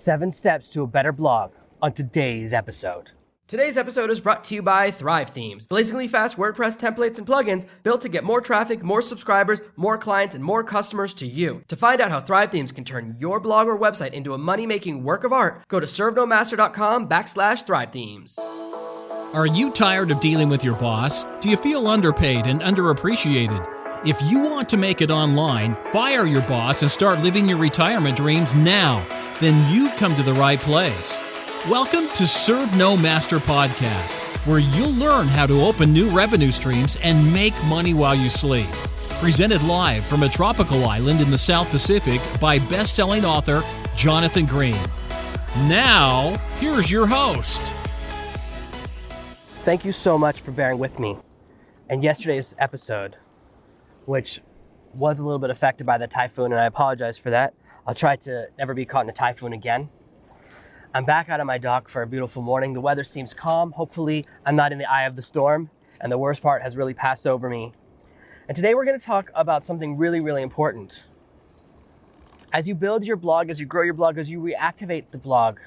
7 steps to a better blog on today's episode. Today's episode is brought to you by Thrive Themes, blazingly fast WordPress templates and plugins built to get more traffic, more subscribers, more clients, and more customers to you. To find out how Thrive Themes can turn your blog or website into a money-making work of art, go to servenomaster.com/Thrive Themes. Are you tired of dealing with your boss? Do you feel underpaid and underappreciated? If you want to make it online, fire your boss and start living your retirement dreams now, then you've come to the right place. Welcome to SNM061 Podcast, where you'll learn how to open new revenue streams and make money while you sleep. Presented live from a tropical island in the South Pacific by best-selling author Jonathan Green. Now, here's your host. Thank you so much for bearing with me. And yesterday's episode, which was a little bit affected by the typhoon, and I apologize for that. I'll try to never be caught in a typhoon again. I'm back out on my dock for a beautiful morning. The weather seems calm. Hopefully, I'm not in the eye of the storm, and the worst part has really passed over me. And today we're going to talk about something really, really important. As you build your blog, as you grow your blog, as you reactivate the blog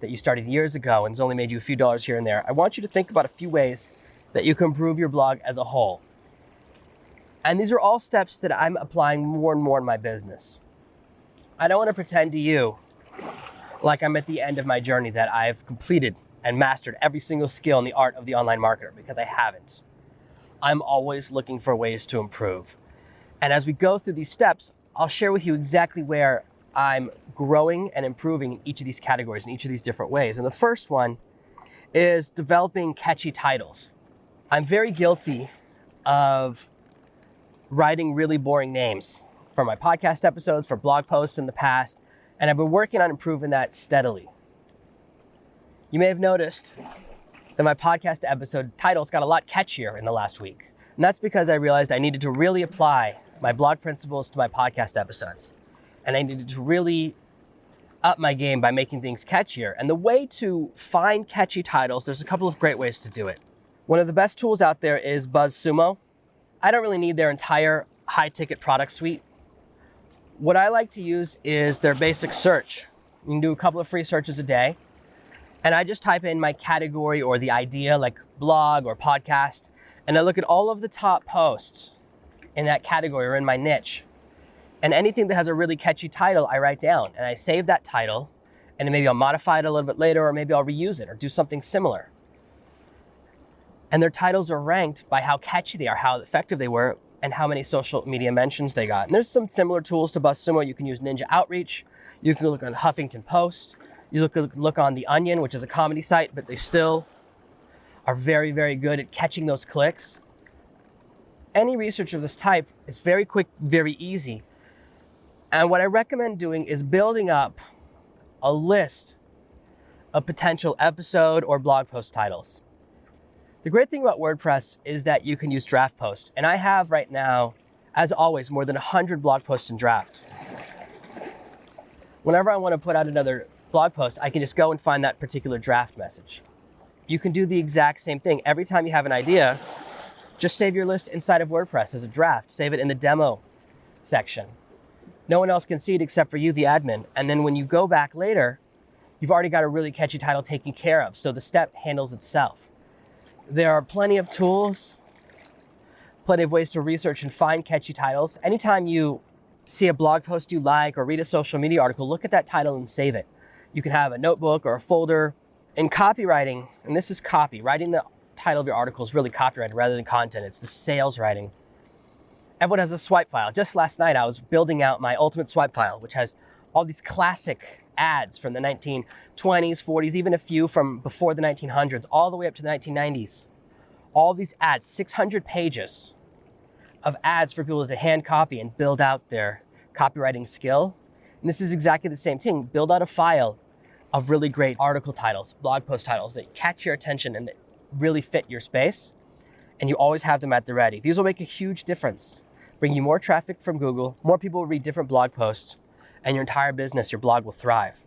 that you started years ago and has only made you a few dollars here and there, I want you to think about a few ways that you can improve your blog as a whole. And these are all steps that I'm applying more and more in my business. I don't want to pretend to you like I'm at the end of my journey, that I've completed and mastered every single skill in the art of the online marketer, because I haven't. I'm always looking for ways to improve. And as we go through these steps, I'll share with you exactly where I'm growing and improving in each of these categories, in each of these different ways. And the first one is developing catchy titles. I'm very guilty of writing really boring names for my podcast episodes, for blog posts in the past, and I've been working on improving that steadily. You may have noticed that my podcast episode titles got a lot catchier in the last week. And that's because I realized I needed to really apply my blog principles to my podcast episodes. And I needed to really up my game by making things catchier. And the way to find catchy titles, there's a couple of great ways to do it. One of the best tools out there is BuzzSumo. I don't really need their entire high-ticket product suite. What I like to use is their basic search. You can do a couple of free searches a day, and I just type in my category or the idea, like blog or podcast, and I look at all of the top posts in that category or in my niche. And anything that has a really catchy title, I write down, and I save that title, and then maybe I'll modify it a little bit later, or maybe I'll reuse it or do something similar. And their titles are ranked by how catchy they are, how effective they were, and how many social media mentions they got. And there's some similar tools to BuzzSumo. You can use NinjaOutreach. You can look on Huffington Post. You look on The Onion, which is a comedy site, but they still are very, very good at catching those clicks. Any research of this type is very quick, very easy. And what I recommend doing is building up a list of potential episode or blog post titles. The great thing about WordPress is that you can use draft posts. And I have right now, as always, more than 100 blog posts in draft. Whenever I want to put out another blog post, I can just go and find that particular draft message. You can do the exact same thing. Every time you have an idea, just save your list inside of WordPress as a draft. Save it in the demo section. No one else can see it except for you, the admin. And then when you go back later, you've already got a really catchy title taken care of. So the step handles itself. There are plenty of tools, plenty of ways to research and find catchy titles. Anytime you see a blog post you like or read a social media article, look at that title and save it. You can have a notebook or a folder. In copywriting, and this is copy, writing the title of your article is really copywriting rather than content. It's the sales writing. Everyone has a swipe file. Just last night, I was building out my ultimate swipe file, which has all these classic ads from the 1920s, 40s, even a few from before the 1900s, all the way up to the 1990s. All these ads, 600 pages of ads for people to hand copy and build out their copywriting skill. And this is exactly the same thing. Build out a file of really great article titles, blog post titles that catch your attention and that really fit your space. And you always have them at the ready. These will make a huge difference. Bring you more traffic from Google, more people will read different blog posts, and your entire business, your blog will thrive.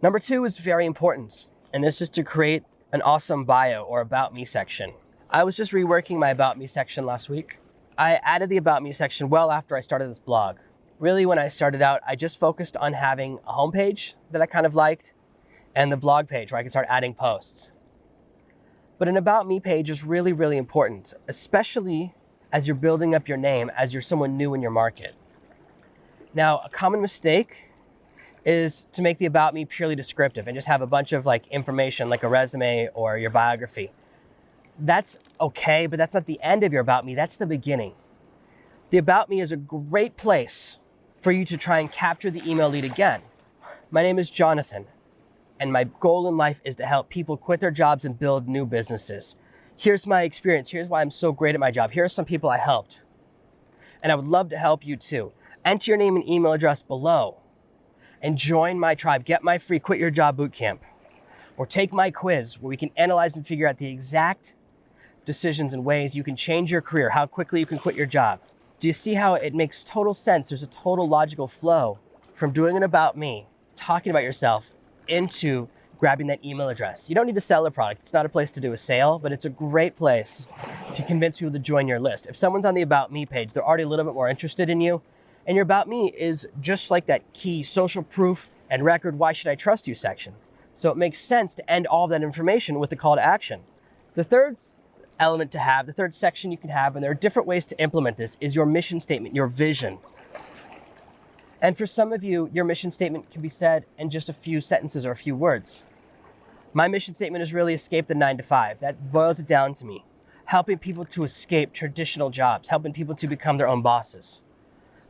Number 2 is very important, and this is to create an awesome bio or About Me section. I was just reworking my About Me section last week. I added the About Me section well after I started this blog. Really, when I started out, I just focused on having a homepage that I kind of liked and the blog page where I could start adding posts. But an About Me page is really, really important, especially as you're building up your name, as you're someone new in your market. Now, a common mistake is to make the About Me purely descriptive and just have a bunch of like information like a resume or your biography. That's okay, but that's not the end of your About Me, that's the beginning. The About Me is a great place for you to try and capture the email lead again. My name is Jonathan, and my goal in life is to help people quit their jobs and build new businesses. Here's my experience. Here's why I'm so great at my job. Here are some people I helped. And I would love to help you too. Enter your name and email address below and join my tribe. Get my free Quit Your Job Bootcamp, or take my quiz where we can analyze and figure out the exact decisions and ways you can change your career, how quickly you can quit your job. Do you see how it makes total sense? There's a total logical flow from doing an About Me, talking about yourself, into grabbing that email address. You don't need to sell a product. It's not a place to do a sale, but it's a great place to convince people to join your list. If someone's on the About Me page, they're already a little bit more interested in you. And your About Me is just like that key social proof and record, why should I trust you section. So it makes sense to end all of that information with the call to action. The third element to have, the third section you can have, and there are different ways to implement this, is your mission statement, your vision. And for some of you, your mission statement can be said in just a few sentences or a few words. My mission statement is really escape the 9-to-5. That boils it down to me. Helping people to escape traditional jobs, helping people to become their own bosses.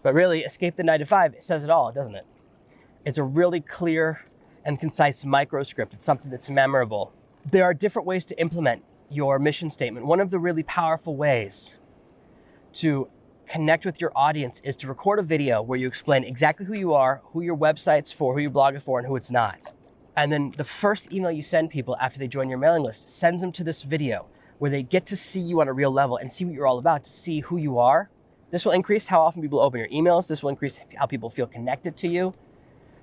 But really, escape the 9-to-5, it says it all, doesn't it? It's a really clear and concise microscript. It's something that's memorable. There are different ways to implement your mission statement. One of the really powerful ways to connect with your audience is to record a video where you explain exactly who you are, who your website's for, who your blog is for, and who it's not. And then the first email you send people after they join your mailing list sends them to this video where they get to see you on a real level and see what you're all about, to see who you are. This will increase how often people open your emails. This will increase how people feel connected to you.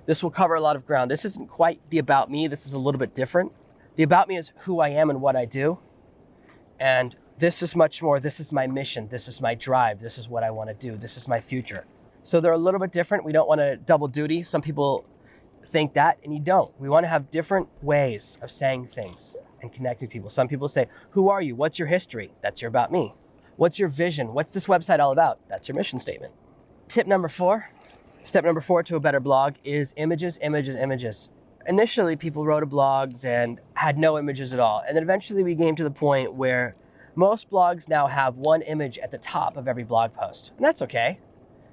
This will cover a lot of ground. This isn't quite the About Me. This is a little bit different. The About Me is who I am and what I do. And this is much more, this is my mission, this is my drive, this is what I want to do, this is my future. So they're a little bit different. We don't want to double duty. Some people think that, and you don't. We want to have different ways of saying things and connecting people. Some people say, who are you? What's your history? That's your About Me. What's your vision? What's this website all about? That's your mission statement. Step number 4 to a better blog is images, images, images. Initially, people wrote blogs and had no images at all. And then eventually we came to the point where most blogs now have one image at the top of every blog post. And that's okay.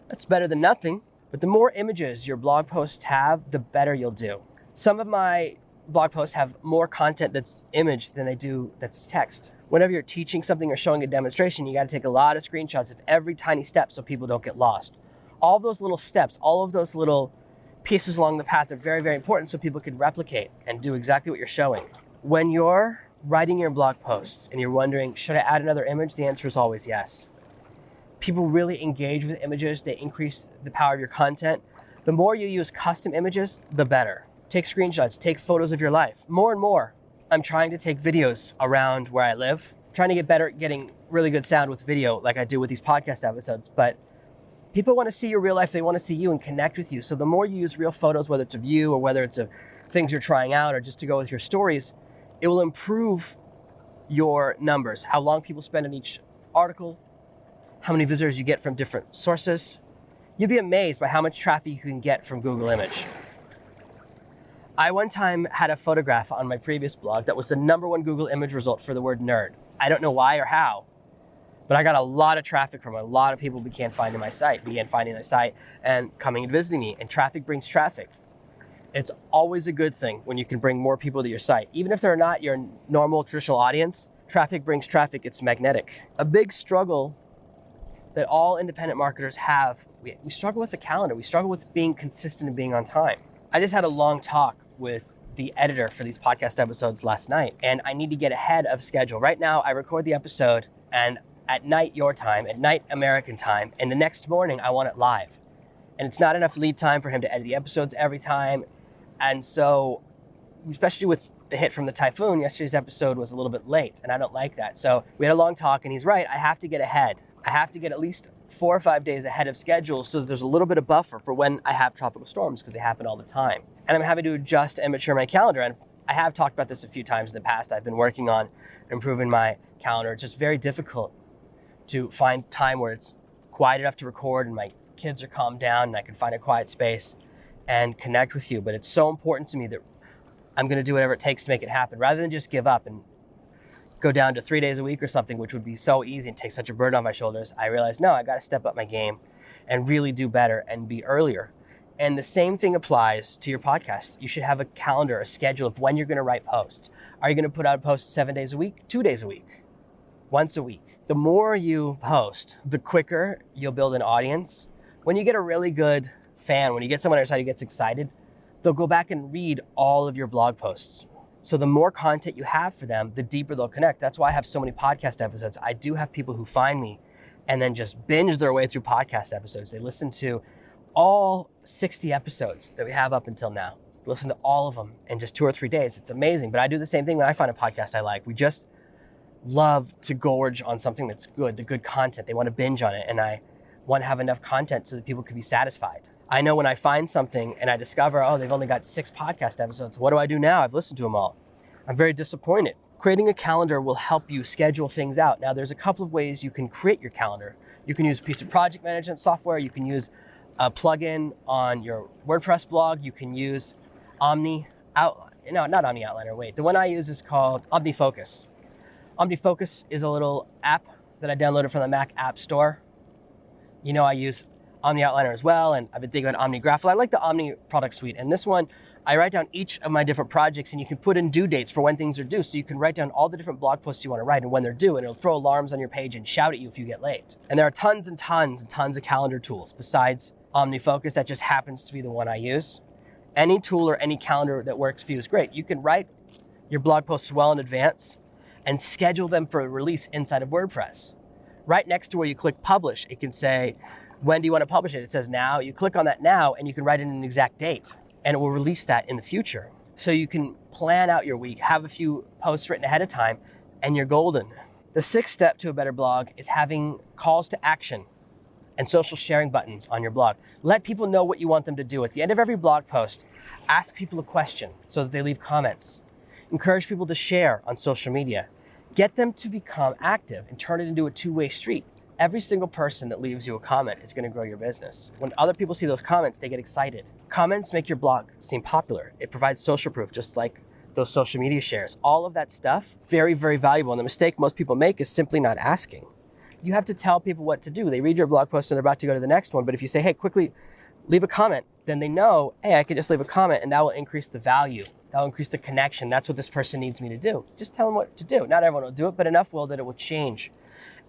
That's better than nothing. But the more images your blog posts have, the better you'll do. Some of my blog posts have more content that's image than they do that's text. Whenever you're teaching something or showing a demonstration, you got to take a lot of screenshots of every tiny step so people don't get lost. All those little steps, all of those little pieces along the path are very, very important so people can replicate and do exactly what you're showing. When you're writing your blog posts and you're wondering, should I add another image? The answer is always yes. People really engage with images. They increase the power of your content. The more you use custom images, the better. Take screenshots, take photos of your life. More and more, I'm trying to take videos around where I live. I'm trying to get better at getting really good sound with video like I do with these podcast episodes. But people want to see your real life. They want to see you and connect with you. So the more you use real photos, whether it's of you or whether it's of things you're trying out or just to go with your stories, it will improve your numbers, how long people spend on each article, how many visitors you get from different sources. You'll be amazed by how much traffic you can get from Google Image. I one time had a photograph on my previous blog that was the #1 Google image result for the word nerd. I don't know why or how, but I got a lot of traffic from it. A lot of people began finding my site and coming and visiting me, and traffic brings traffic. It's always a good thing when you can bring more people to your site. Even if they're not your normal traditional audience, traffic brings traffic, it's magnetic. A big struggle that all independent marketers have, we struggle with the calendar. We struggle with being consistent and being on time. I just had a long talk with the editor for these podcast episodes last night, and I need to get ahead of schedule. Right now, I record the episode, and at night your time, at night American time, and the next morning I want it live. And it's not enough lead time for him to edit the episodes every time. And so, especially with the hit from the typhoon, yesterday's episode was a little bit late, and I don't like that. So we had a long talk, and he's right, I have to get ahead. I have to get at least 4 or 5 days ahead of schedule so that there's a little bit of buffer for when I have tropical storms, because they happen all the time. And I'm having to adjust and mature my calendar. And I have talked about this a few times in the past. I've been working on improving my calendar. It's just very difficult to find time where it's quiet enough to record and my kids are calmed down and I can find a quiet space and connect with you. But it's so important to me that I'm going to do whatever it takes to make it happen, rather than just give up and go down to 3 days a week or something, which would be so easy and take such a burden on my shoulders. I realized, no, I got to step up my game and really do better and be earlier. And the same thing applies to your podcast. You should have a calendar, a schedule of when you're going to write posts. Are you going to put out posts 7 days a week, 2 days a week, once a week? The more you post, the quicker you'll build an audience. When you get a really good fan, when you get someone on your side who gets excited, they'll go back and read all of your blog posts. So the more content you have for them, the deeper they'll connect. That's why I have so many podcast episodes. I do have people who find me and then just binge their way through podcast episodes. They listen to all 60 episodes that we have up until now. Listen to all of them in just 2 or 3 days. It's amazing. But I do the same thing when I find a podcast I like. We just love to gorge on something that's good, the good content. They want to binge on it. And I want to have enough content so that people can be satisfied. I know when I find something and I discover, oh, they've only got 6 podcast episodes. What do I do now? I've listened to them all. I'm very disappointed. Creating a calendar will help you schedule things out. Now, there's a couple of ways you can create your calendar. You can use a piece of project management software. You can use a plugin on your WordPress blog. You can use Omni Outliner. No, not Omni Outliner. Wait, the one I use is called OmniFocus. OmniFocus is a little app that I downloaded from the Mac App Store. You know, I use Omni Outliner as well, and I've been thinking about Omni Graphical. I like the Omni product suite, and this one, I write down each of my different projects, and you can put in due dates for when things are due, so you can write down all the different blog posts you want to write and when they're due, and it'll throw alarms on your page and shout at you if you get late. And there are tons and tons and tons of calendar tools besides OmniFocus. That just happens to be the one I use. Any tool or any calendar that works for you is great. You can write your blog posts well in advance and schedule them for release inside of WordPress. Right next to where you click publish, it can say, when do you want to publish it? It says now. You click on that now and you can write in an exact date and it will release that in the future. So you can plan out your week, have a few posts written ahead of time, and you're golden. The 6th step to a better blog is having calls to action and social sharing buttons on your blog. Let people know what you want them to do. At the end of every blog post, ask people a question so that they leave comments. Encourage people to share on social media. Get them to become active and turn it into a two-way street. Every single person that leaves you a comment is going to grow your business. When other people see those comments, they get excited. Comments make your blog seem popular. It provides social proof, just like those social media shares. All of that stuff, very, very valuable. And the mistake most people make is simply not asking. You have to tell people what to do. They read your blog post and they're about to go to the next one. But if you say, hey, quickly leave a comment, then they know, hey, I can just leave a comment and that will increase the value. That will increase the connection. That's what this person needs me to do. Just tell them what to do. Not everyone will do it, but enough will that it will change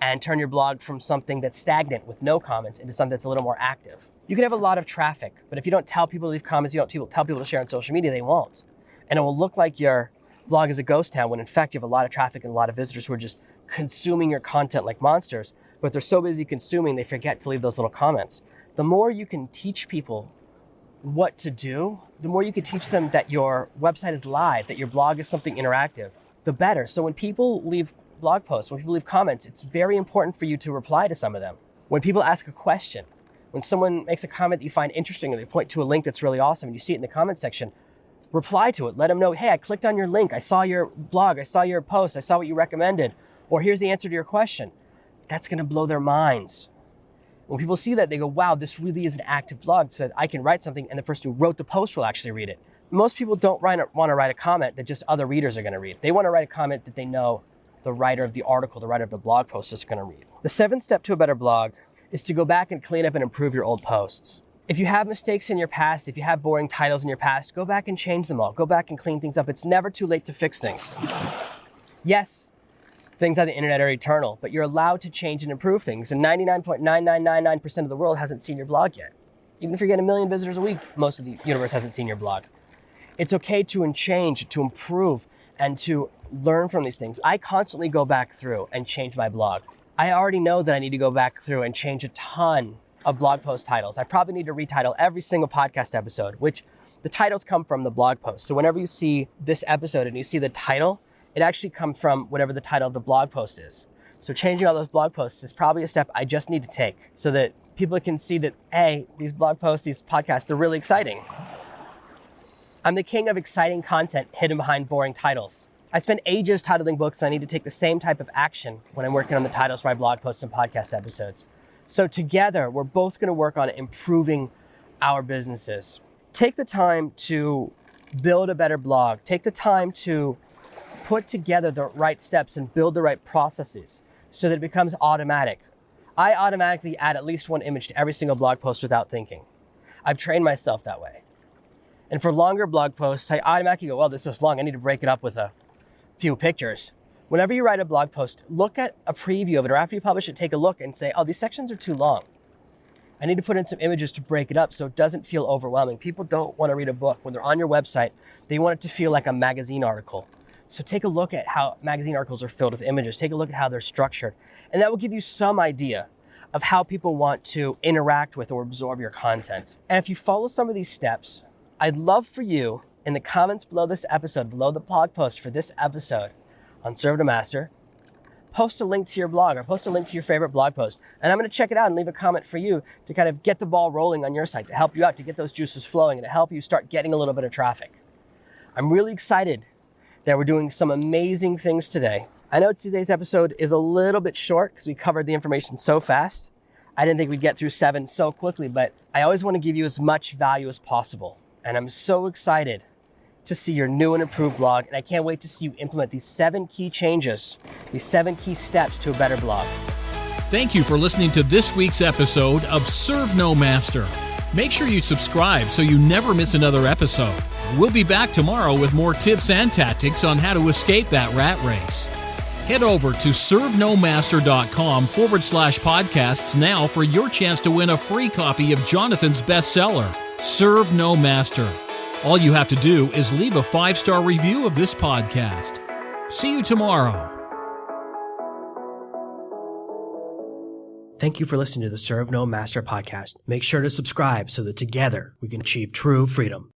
and turn your blog from something that's stagnant with no comments into something that's a little more active. You can have a lot of traffic, but if you don't tell people to leave comments, you don't tell people to share on social media, they won't. And it will look like your blog is a ghost town when in fact you have a lot of traffic and a lot of visitors who are just consuming your content like monsters, but they're so busy consuming they forget to leave those little comments. The more you can teach people what to do, the more you can teach them that your website is live, that your blog is something interactive, the better. So when people leave blog posts, when people leave comments, it's very important for you to reply to some of them. When people ask a question, when someone makes a comment that you find interesting and they point to a link that's really awesome and you see it in the comment section, reply to it. Let them know, hey, I clicked on your link. I saw your blog. I saw your post. I saw what you recommended. Or here's the answer to your question. That's going to blow their minds. When people see that, they go, wow, this really is an active blog, so that I can write something and the person who wrote the post will actually read it. Most people don't want to write a comment that just other readers are going to read. They want to write a comment that they know the writer of the article, the writer of the blog post is going to read. The 7th step to a better blog is to go back and clean up and improve your old posts. If you have mistakes in your past, if you have boring titles in your past, go back and change them all. Go back and clean things up. It's never too late to fix things. Yes, things on the internet are eternal, but you're allowed to change and improve things. And 99.9999% of the world hasn't seen your blog yet. Even if you're getting 1 million visitors a week, most of the universe hasn't seen your blog. It's okay to change, to improve, and to learn from these things. I constantly go back through and change my blog. I already know that I need to go back through and change a ton of blog post titles. I probably need to retitle every single podcast episode, which the titles come from the blog post. So whenever you see this episode and you see the title, it actually comes from whatever the title of the blog post is. So changing all those blog posts is probably a step I just need to take so that people can see that, hey, these blog posts, these podcasts, they're really exciting. I'm the king of exciting content hidden behind boring titles. I spend ages titling books, and I need to take the same type of action when I'm working on the titles for my blog posts and podcast episodes. So together, we're both going to work on improving our businesses. Take the time to build a better blog. Take the time to put together the right steps and build the right processes so that it becomes automatic. I automatically add at least one image to every single blog post without thinking. I've trained myself that way. And for longer blog posts, I automatically go, well, this is long. I need to break it up with a few pictures. Whenever you write a blog post, look at a preview of it, or after you publish it, take a look and say, oh, these sections are too long. I need to put in some images to break it up so it doesn't feel overwhelming. People don't want to read a book. When they're on your website, they want it to feel like a magazine article. So take a look at how magazine articles are filled with images. Take a look at how they're structured. And that will give you some idea of how people want to interact with or absorb your content. And if you follow some of these steps, I'd love for you in the comments below this episode, below the blog post for this episode on ServenoMaster, post a link to your blog or post a link to your favorite blog post. And I'm going to check it out and leave a comment for you to kind of get the ball rolling on your site, to help you out, to get those juices flowing and to help you start getting a little bit of traffic. I'm really excited that we're doing some amazing things today. I know today's episode is a little bit short because we covered the information so fast. I didn't think we'd get through 7 so quickly, but I always want to give you as much value as possible. And I'm so excited to see your new and improved blog, and I can't wait to see you implement these 7 key changes, these 7 key steps to a better blog. Thank you for listening to this week's episode of ServenoMaster. Make sure you subscribe so you never miss another episode. We'll be back tomorrow with more tips and tactics on how to escape that rat race. Head over to servenomaster.com/podcasts now for your chance to win a free copy of Jonathan's bestseller, Serve No Master. All you have to do is leave a 5-star review of this podcast. See you tomorrow. Thank you for listening to the Serve No Master podcast. Make sure to subscribe so that together we can achieve true freedom.